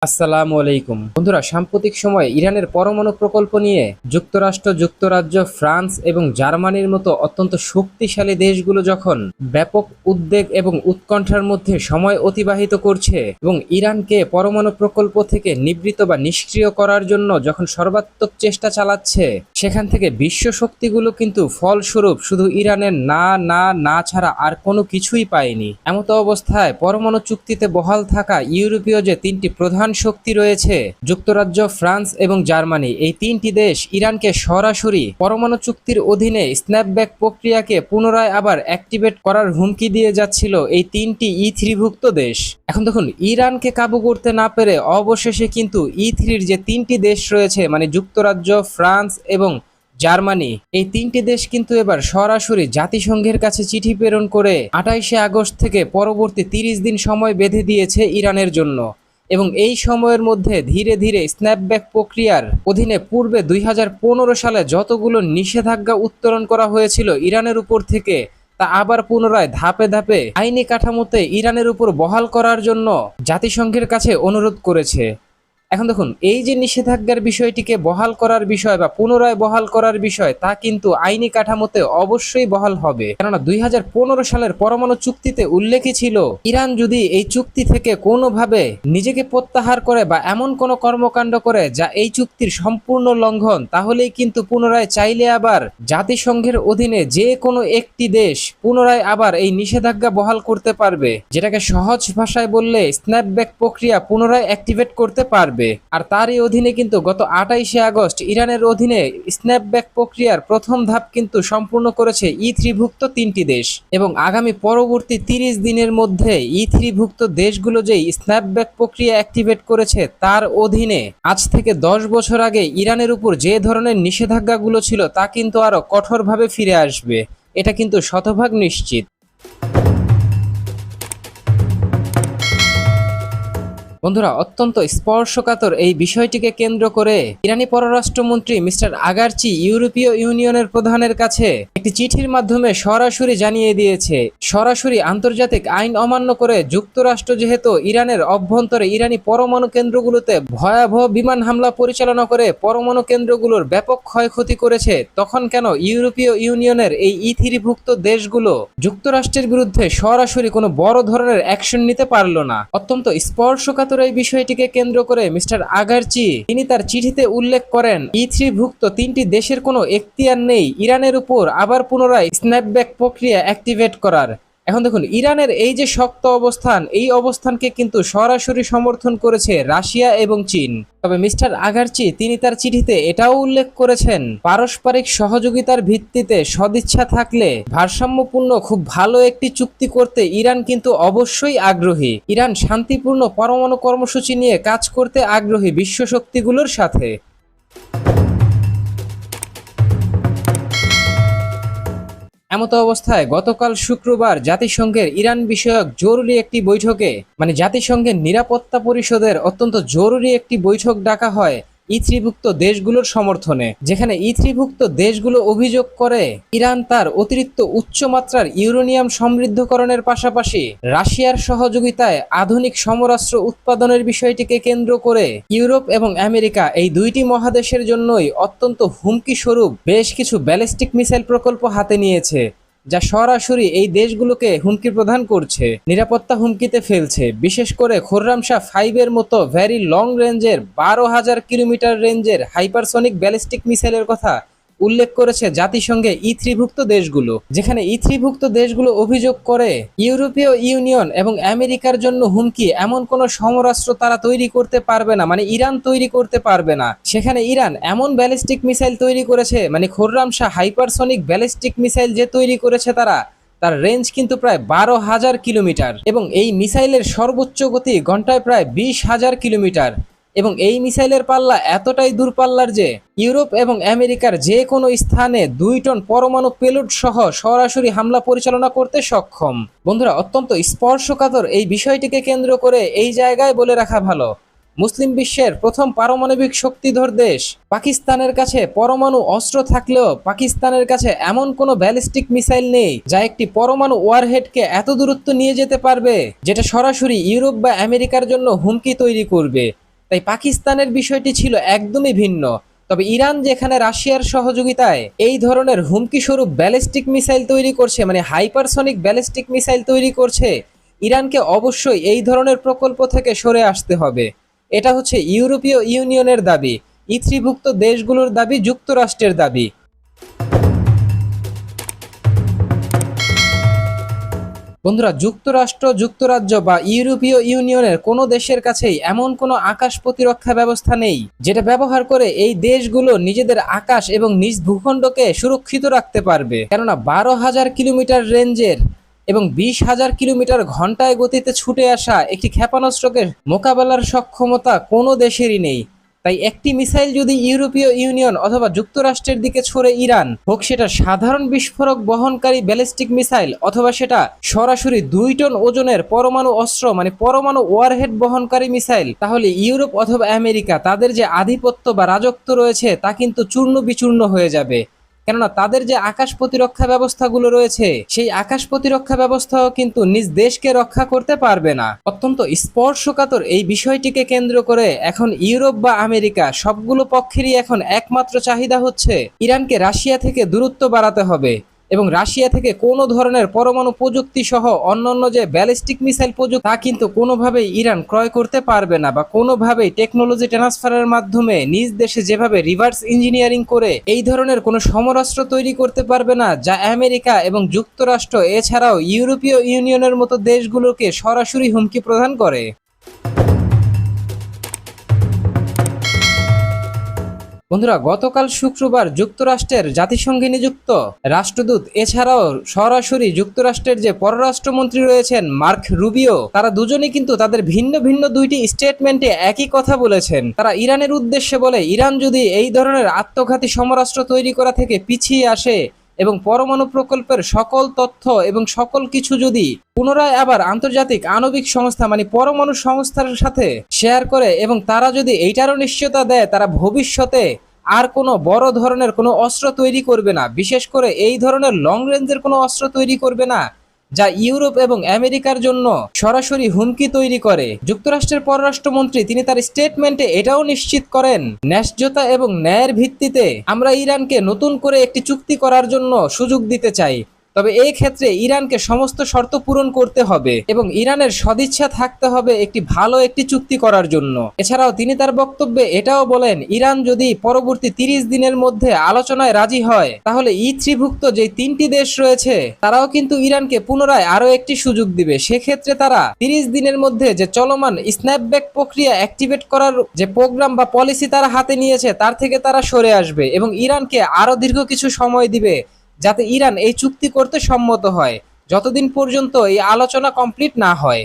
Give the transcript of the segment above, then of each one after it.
আসসালামু আলাইকুম বন্ধুরা, সাম্প্রতিক সময়ে ইরানের পরমাণু প্রকল্প নিয়ে যুক্তরাষ্ট্র, যুক্তরাজ্য, ফ্রান্স এবং জার্মানির মতো অত্যন্ত শক্তিশালী দেশগুলো যখন ব্যাপক উদ্বেগ এবং উৎকণ্ঠার মধ্যে সময় অতিবাহিত করছে এবং ইরানকে পরমাণু প্রকল্প থেকে নিবৃত বা নিষ্ক্রিয় করার জন্য যখন সর্বাত্মক চেষ্টা চালাচ্ছে, সেখান থেকে বিশ্ব শক্তিগুলো কিন্তু ফলস্বরূপ শুধু ইরানের না না না ছাড়া আর কোনো কিছুই পায়নি। এমতো অবস্থায় পরমাণু চুক্তিতে বহাল থাকা ইউরোপীয় যে তিনটি প্রধান শক্তি রয়েছে, যুক্তরাজ্য, ফ্রান্স এবং জার্মানি, এই তিনটি দেশ ইরানকে সরাসরি পরমাণু চুক্তির অধীনে স্ন্যাপব্যাক প্রক্রিয়াকে পুনরায় আবার অ্যাক্টিভেট করার হুমকি দিয়ে যাচ্ছিল এই তিনটি E3ভুক্ত দেশ। এখন দেখুন, ইরানকে কাবু করতে না পেরে অবশেষে কিন্তু E3-র যে তিনটি দেশ রয়েছে, মানে যুক্তরাজ্য, ফ্রান্স এবং জার্মানি, এই তিনটি দেশ কিন্তু এবার সরাসরি জাতিসংঘের কাছে চিঠি প্রেরণ করে 28শে আগস্ট থেকে পরবর্তী 30 দিন সময় বেঁধে দিয়েছে ইরানের জন্য। এবং এই সময়ের মধ্যে ধীরে ধীরে স্ন্যাপব্যাক প্রক্রিয়ার অধীনে পূর্বে 2015 সালে যতগুলো নিষেধাজ্ঞা উত্তোলন করা হয়েছিল ইরানের উপর থেকে, তা আবার পুনরায় ধাপে ধাপে আইনি কাঠামোতে ইরানের উপর বহাল করার জন্য জাতিসংঘের কাছে অনুরোধ করেছে। এখন দেখুন, এই যে নিষেধাজ্ঞার বিষয়টিকে বহাল করার বিষয় বা পুনরায় বহাল করার বিষয়, তা কিন্তু আইনি কাঠামোতে অবশ্যই বহাল হবে। কেননা 2015 সালের পরমাণু চুক্তিতে উল্লেখই ছিল, ইরান যদি এই চুক্তি থেকে কোনোভাবে নিজেকে প্রত্যাহার করে বা এমন কোনো কর্মকাণ্ড করে যা এই চুক্তির সম্পূর্ণ লঙ্ঘন, তাহলেই কিন্তু পুনরায় চাইলে আবার জাতিসংঘের অধীনে যে কোনো একটি দেশ পুনরায় আবার এই নিষেধাজ্ঞা বহাল করতে পারবে, যেটাকে সহজ ভাষায় বললে স্ন্যাপব্যাক প্রক্রিয়া পুনরায় অ্যাক্টিভেট করতে পারবে। আর তারই অধীনে কিন্তু গত 28শে আগস্ট ইরানের অধীনে স্ন্যাপব্যাক প্রক্রিয়ার প্রথম ধাপ কিন্তু সম্পূর্ণ করেছে E3ভুক্ত তিনটি দেশ। এবং আগামী পরবর্তী 30 দিনের মধ্যে E3ভুক্ত দেশগুলো যেই স্ন্যাপব্যাক প্রক্রিয়া অ্যাক্টিভেট করেছে, তার অধীনে আজ থেকে 10 বছর আগে ইরানের উপর যে ধরনের নিষেধাজ্ঞাগুলো ছিল, তা কিন্তু আরো কঠোরভাবে ফিরে আসবে। এটা কিন্তু শতভাগ নিশ্চিত। বন্ধুরা, অত্যন্ত স্পর্শকাতর এই বিষয়টিকে কেন্দ্র করে ইরানি পররাষ্ট্রমন্ত্রী মিস্টার আগারচি ইউরোপীয় ইউনিয়নের প্রধানের কাছে একটি চিঠির মাধ্যমে সরাসরি জানিয়ে দিয়েছে, সরাসরি আন্তর্জাতিক আইন অমান্য করে যুক্তরাষ্ট্র যেহেতু ইরানের অভ্যন্তরে ইরানি পরমাণু কেন্দ্রগুলোতে ভয়াবহ বিমান হামলা পরিচালনা করে পরমাণু কেন্দ্রগুলোর ব্যাপক ক্ষয়ক্ষতি করেছে, তখন কেন ইউরোপীয় ইউনিয়নের এই E3ভুক্ত দেশগুলো যুক্তরাষ্ট্রের বিরুদ্ধে সরাসরি কোনো বড় ধরনের অ্যাকশন নিতে পারল না? অত্যন্ত স্পর্শকাতর এই বিষয়টিকে কেন্দ্র করে মিস্টার আগারচি তিনি তার চিঠিতে উল্লেখ করেন, E3ভুক্ত তিনটি দেশের কোনো এখতিয়ার নেই ইরানের উপর আবার পুনরায় স্ন্যাপব্যাক প্রক্রিয়া অ্যাক্টিভেট করার। এখন দেখুন, ইরানের এই যে শক্ত অবস্থান, এই অবস্থানকে কিন্তু সরাসরি সমর্থন করেছে রাশিয়া এবং চীন। তবে মিস্টার আগারচি তিনি তার চিঠিতে এটাও উল্লেখ করেছেন, পারস্পরিক সহযোগিতার ভিত্তিতে সদিচ্ছা থাকলে ভারসাম্যপূর্ণ খুব ভালো একটি চুক্তি করতে ইরান কিন্তু অবশ্যই আগ্রহী। ইরান শান্তিপূর্ণ পরমাণু কর্মসূচি নিয়ে কাজ করতে আগ্রহী বিশ্ব শক্তিগুলোর সাথে। এমতো অবস্থায় গতকাল শুক্রবার জাতিসংঘের ইরান বিষয়ক জরুরি একটি বৈঠকে, মানে জাতিসংঘের নিরাপত্তা পরিষদের অত্যন্ত জরুরি একটি বৈঠক ডাকা হয় E3ভুক্ত দেশগুলোর সমর্থনে, যেখানে E3ভুক্ত দেশগুলো অভিযোগ করে ইরান তার অতিরিক্ত উচ্চমাত্রার ইউরেনিয়াম সমৃদ্ধকরণের পাশাপাশি রাশিয়ার সহযোগিতায় আধুনিক সমরাস্ত্র উৎপাদনের বিষয়টিকে কেন্দ্র করে ইউরোপ এবং আমেরিকা এই দুইটি মহাদেশের জন্যই অত্যন্ত হুমকি স্বরূপ বেশ কিছু ব্যালিস্টিক মিসাইল প্রকল্প হাতে নিয়েছে, যা সরাসরি এই দেশগুলোকে হুমকি প্রদান করছে, নিরাপত্তা হুমকিতে ফেলছে। বিশেষ করে খোররামশাহ 5 এর মতো ভ্যারি লং রেঞ্জের 12,000 কিলোমিটার রেঞ্জের হাইপারসনিক ব্যালিস্টিক মিসাইলের কথা উল্লেখ করেছে জাতিসংঘে E3ভুক্ত দেশগুলো, যেখানে E3ভুক্ত দেশগুলো অভিযোগ করে ইউরোপীয় ইউনিয়ন এবং আমেরিকার জন্য হুমকি এমন কোনো সমরাস্ত্র তারা তৈরি করতে পারবে না, মানে ইরান তৈরি করতে পারবে না। সেখানে ইরান এমন ব্যালিস্টিক মিসাইল তৈরি করেছে, মানে খোররামশাহ হাইপারসনিক ব্যালিস্টিক মিসাইল যে তৈরি করেছে তার রেঞ্জ কিন্তু প্রায় 12,000 কিলোমিটার এবং এই মিসাইলের সর্বোচ্চ গতি ঘন্টায় প্রায় 20,000 কিলোমিটার। এবং এই মিসাইলের পাল্লা এতটাই দূরপাল্লার যে ইউরোপ এবং আমেরিকার যে কোনো স্থানে 2 টন পরমাণু পেলোড সহ সরাসরি হামলা পরিচালনা করতে সক্ষম। বন্ধুরা, অত্যন্ত স্পর্শকাতর এই বিষয়টিকে কেন্দ্র করে এই জায়গায় বলে রাখা ভালো, মুসলিম বিশ্বের প্রথম পারমাণবিক শক্তিধর দেশ পাকিস্তানের কাছে পরমাণু অস্ত্র থাকলেও পাকিস্তানের কাছে এমন কোনো ব্যালিস্টিক মিসাইল নেই যা একটি পরমাণু ওয়ারহেডকে এত দূরত্ব নিয়ে যেতে পারবে, যেটা সরাসরি ইউরোপ বা আমেরিকার জন্য হুমকি তৈরি করবে। তাই পাকিস্তানের বিষয়টি ছিল একদমই ভিন্ন। তবে ইরান যেখানে রাশিয়ার সহযোগিতায় এই ধরনের হুমকি স্বরূপ ব্যালিস্টিক মিসাইল তৈরি করছে, মানে হাইপারসনিক ব্যালিস্টিক মিসাইল তৈরি করছে, ইরানকে অবশ্যই এই ধরনের প্রকল্প থেকে সরে আসতে হবে। এটা হচ্ছে ইউরোপীয় ইউনিয়নের দাবি, ইথ্রিভুক্ত দেশগুলোর দাবি, যুক্তরাষ্ট্রের দাবি। বন্ধুরা, যুক্তরাষ্ট্র, যুক্তরাজ্য বা ইউরোপীয় ইউনিয়নের কোনো দেশের কাছেই এমন কোনো আকাশ প্রতিরক্ষা ব্যবস্থা নেই যেটা ব্যবহার করে এই দেশগুলো নিজেদের আকাশ এবং নিজ ভূখণ্ডকে সুরক্ষিত রাখতে পারবে। কেননা 12,000 কিলোমিটার রেঞ্জের এবং 20,000 কিলোমিটার ঘন্টায় গতিতে ছুটে আসা একটি ক্ষেপণাস্ত্রকে মোকাবেলার সক্ষমতা কোনো দেশেরই নেই। তাই একটি মিসাইল যদি ইউরোপীয় ইউনিয়ন অথবা যুক্তরাষ্ট্রের দিকে ছড়ে ইরান, হোক সেটা সাধারণ বিস্ফোরক বহনকারী ব্যালিস্টিক মিসাইল অথবা সেটা সরাসরি 2 টন ওজনের পরমাণু অস্ত্র, মানে পরমাণু ওয়ারহেড বহনকারী মিসাইল, তাহলে ইউরোপ অথবা আমেরিকা তাদের যে আধিপত্য বা রাজত্ব রয়েছে তা কিন্তু চূর্ণ বিচূর্ণ হয়ে যাবে। কেননা তাদের যে আকাশ প্রতিরক্ষা ব্যবস্থাগুলো রয়েছে সেই আকাশ প্রতিরক্ষা ব্যবস্থাও কিন্তু নিজ দেশকে রক্ষা করতে পারবে না। অত্যন্ত স্পর্শকাতর এই বিষয়টিকে কেন্দ্র করে এখন ইউরোপ বা আমেরিকা সবগুলো পক্ষেরই এখন একমাত্র চাহিদা হচ্ছে ইরানকে রাশিয়া থেকে দূরত্ব বাড়াতে হবে এবং রাশিয়া থেকে কোনো ধরনের পরমাণু প্রযুক্তি সহ অন্যান্য যে ব্যালিস্টিক মিসাইল প্রযুক্তি তা কিন্তু কোনোভাবেই ইরান ক্রয় করতে পারবে না, বা কোনোভাবেই টেকনোলজি ট্রান্সফারের মাধ্যমে নিজ দেশে যেভাবে রিভার্স ইঞ্জিনিয়ারিং করে এই ধরনের কোনো সমরাস্ত্র তৈরি করতে পারবে না যা আমেরিকা এবং যুক্তরাষ্ট্র এছাড়াও ইউরোপীয় ইউনিয়নের মতো দেশগুলোকে সরাসরি হুমকি প্রদান করে। বন্ধুরা, গতকাল শুক্রবার যুক্তরাষ্ট্রের জাতিসংঘে নিযুক্ত রাষ্ট্রদূত এছাড়াও সরাসরি যুক্তরাষ্ট্রের যে পররাষ্ট্রমন্ত্রী রয়েছেন মার্ক রুবিও, তারা দুজনেই কিন্তু তাদের ভিন্ন ভিন্ন দুইটি স্টেটমেন্টে একই কথা বলেছেন। তারা ইরানের উদ্দেশ্যে বলে, ইরান যদি এই ধরনের আত্মঘাতী সমরাস্ত্র তৈরি করা থেকে পিছিয়ে আসে এবং পরমাণু প্রকল্পের সকল তথ্য এবং সকল কিছু যদি পুনরায় আবার আন্তর্জাতিক আণবিক সংস্থা মানে পরমাণু সংস্থার সাথে শেয়ার করে এবং তারা যদি এইটারও নিশ্চয়তা দেয় তারা ভবিষ্যতে আর কোনো বড় ধরনের কোনো অস্ত্র তৈরি করবে না, বিশেষ করে এই ধরনের লং রেঞ্জের কোনো অস্ত্র তৈরি করবে না যা ইউরোপ এবং আমেরিকার জন্য সরাসরি হুমকি তৈরি করে। যুক্তরাষ্ট্রের পররাষ্ট্রমন্ত্রী তিনি তার স্টেটমেন্টে এটাও নিশ্চিত করেন, ন্যায্যতা এবং ন্যায়ের ভিত্তিতে আমরা ইরানকে নতুন করে একটি চুক্তি করার জন্য সুযোগ দিতে চাই, তবে এই ক্ষেত্রে ইরানকে সমস্ত শর্ত পূরণ করতে হবে এবং ইরানের সদিচ্ছা থাকতে হবে একটি ভালো একটি চুক্তি করার জন্য। এছাড়াও তিনি তার বক্তব্যে এটাও বলেন, ইরান যদি পরবর্তী 30 দিনের মধ্যে আলোচনায় রাজি হয় তাহলে ই3ভুক্ত যে 3টি দেশ রয়েছে তারাও কিন্তু ইরানকে পুনরায় আরো একটি সুযোগ দিবে। সেক্ষেত্রে তারা 30 দিনের মধ্যে যে চলমান স্ন্যাপব্যাক প্রক্রিয়া অ্যাক্টিভেট করার যে প্রোগ্রাম বা পলিসি তারা হাতে নিয়েছে তার থেকে তারা সরে আসবে এবং ইরানকে আরো দীর্ঘ কিছু সময় দিবে যাতে ইরান এই চুক্তি করতে সম্মত হয়, যতদিন পর্যন্ত এই আলোচনা কমপ্লিট না হয়।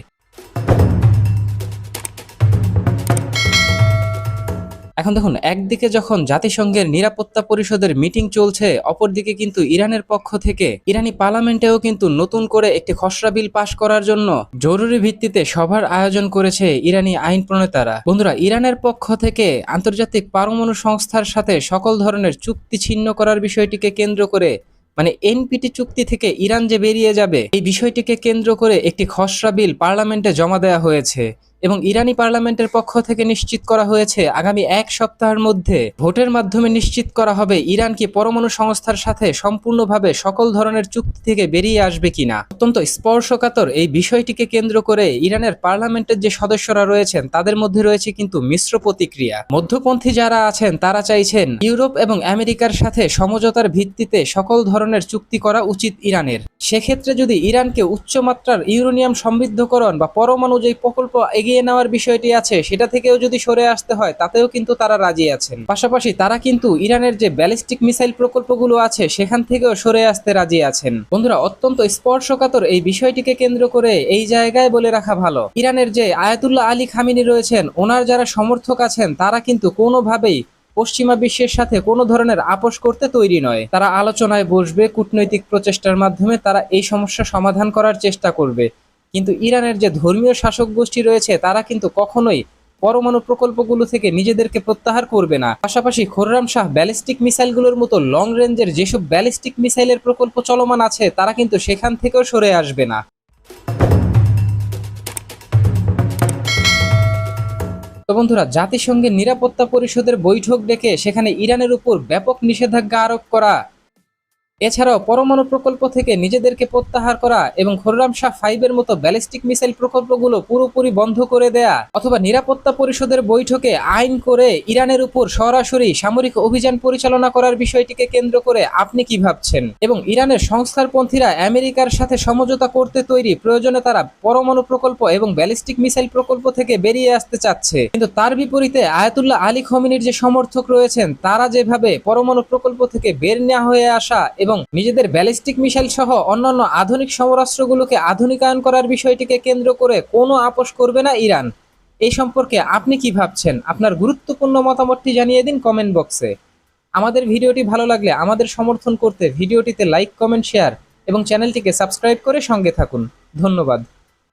এখন দেখুন, একদিকে যখন জাতিসংঘের নিরাপত্তা পরিষদের মিটিং চলছে, অপরদিকে কিন্তু ইরানের পক্ষ থেকে ইরানি পার্লামেন্টেও কিন্তু নতুন করে একটি খসড়া বিল পাশ করার জন্য জরুরি ভিত্তিতে সভার আয়োজন করেছে ইরানি আইন প্রণেতারা। বন্ধুরা, ইরানের পক্ষ থেকে আন্তর্জাতিক পরমাণু সংস্থার সাথে সকল ধরনের চুক্তি ছিন্ন করার বিষয়টিকে কেন্দ্র করে, মানে এনপিটি চুক্তি থেকে ইরান যে বেরিয়ে যাবে এই বিষয়টিকে কেন্দ্র করে একটি খসড়া বিল পার্লামেন্টে জমা দেওয়া হয়েছে এবং ইরানি পার্লামেন্টের পক্ষ থেকে নিশ্চিত করা হয়েছে আগামী 1 সপ্তাহের মধ্যে ভোটের মাধ্যমে নিশ্চিত করা হবে ইরান কি পরমাণু সংস্থার সাথে সম্পূর্ণভাবে সকল ধরনের চুক্তি থেকে বেরিয়ে আসবে কিনা। অত্যন্ত স্পর্শকাতর এই বিষয়টিকে কেন্দ্র করে ইরানের পার্লামেন্টের যে সদস্যরা রয়েছেন তাদের মধ্যে রয়েছে কিন্তু মিশ্র প্রতিক্রিয়া। মধ্যপন্থী যারা আছেন তারা চাইছেন ইউরোপ এবং আমেরিকার সাথে সমঝোতার ভিত্তিতে সকল ধরনের চুক্তি করা উচিত ইরানের। সেক্ষেত্রে যদি ইরানকে উচ্চমাত্রার ইউরেনিয়াম সমৃদ্ধকরণ বা পরমাণু যে প্রকল্প এগিয়ে নেওয়ার বিষয়টি আছে সেটা থেকেও যদি সরে আসতে হয় তাতেও কিন্তু তারা রাজি আছেন। পাশাপাশি তারা কিন্তু ইরানের যে ব্যালিস্টিক মিসাইল প্রকল্পগুলো আছে সেখান থেকেও সরে আসতে রাজি আছেন। বন্ধুরা, অত্যন্ত স্পর্শকাতর এই বিষয়টিকে কেন্দ্র করে এই জায়গায় বলে রাখা ভালো, ইরানের যে আয়াতুল্লাহ আলী খামিনি রয়েছেন ওনার যারা সমর্থক আছেন তারা কিন্তু কোনোভাবেই পশ্চিমা বিশ্বের সাথে কোনো ধরনের আপোষ করতে তৈরি নয়। তারা আলোচনায় বসবে, কূটনৈতিক প্রচেষ্টার মাধ্যমে তারা এই সমস্যা সমাধান করার চেষ্টা করবে, কিন্তু ইরানের যে ধর্মীয় শাসক গোষ্ঠী রয়েছে তারা কিন্তু কখনোই পরমাণু প্রকল্পগুলো থেকে নিজেদেরকে প্রত্যাহার করবে না। পাশাপাশি খোররাম শাহ ব্যালিস্টিক মিসাইলগুলোর মতো লং রেঞ্জের যেসব ব্যালিস্টিক মিসাইলের প্রকল্প চলমান আছে তারা কিন্তু সেখান থেকেও সরে আসবে না। তো বন্ধুরা, জাতিসংঘের নিরাপত্তা পরিষদের বৈঠক ডেকে সেখানে ইরানের উপর ব্যাপক নিষেধাজ্ঞা আরোপ করা, এছাড়াও পরমাণু প্রকল্প থেকে নিজেদেরকে প্রত্যাহার করা এবং খোররামশাহ 5 এর মতো ব্যালিস্টিক মিসাইল প্রকল্পগুলো পুরোপুরি বন্ধ করে দেয়া, অথবা নিরাপত্তা পরিষদের বৈঠকে আইন করে ইরানের উপর সরাসরি সামরিক অভিযান পরিচালনা করার বিষয়টিকে কেন্দ্র করে আপনি কি ভাবছেন? এবং ইরানের সংস্কারপন্থীরা আমেরিকার সাথে সমঝোতা করতে তৈরি, প্রয়োজনে তারা পরমাণু প্রকল্প এবং ব্যালিস্টিক মিসাইল প্রকল্প থেকে বেরিয়ে আসতে চাচ্ছে, কিন্তু তার বিপরীতে আয়াতুল্লাহ আলী খমেনির যে সমর্থক রয়েছেন তারা যেভাবে পরমাণু প্রকল্প থেকে বের নেওয়া হয়ে আসা এবং নিজেদের ব্যালিস্টিক মিসাইল সহ অন্যান্য আধুনিক সমরাস্ত্রগুলোকে আধুনিকায়ন করার বিষয়টিকে কেন্দ্র করে কোনো আপোষ করবে না ইরান। এই সম্পর্কে আপনি কি ভাবছেন? আপনার গুরুত্বপূর্ণ মতামতটি জানিয়ে দিন কমেন্ট বক্সে। আমাদের ভিডিওটি ভালো লাগলে আমাদের সমর্থন করতে ভিডিওটিতে লাইক, কমেন্ট, শেয়ার এবং চ্যানেলটিকে সাবস্ক্রাইব করে সঙ্গে থাকুন। ধন্যবাদ।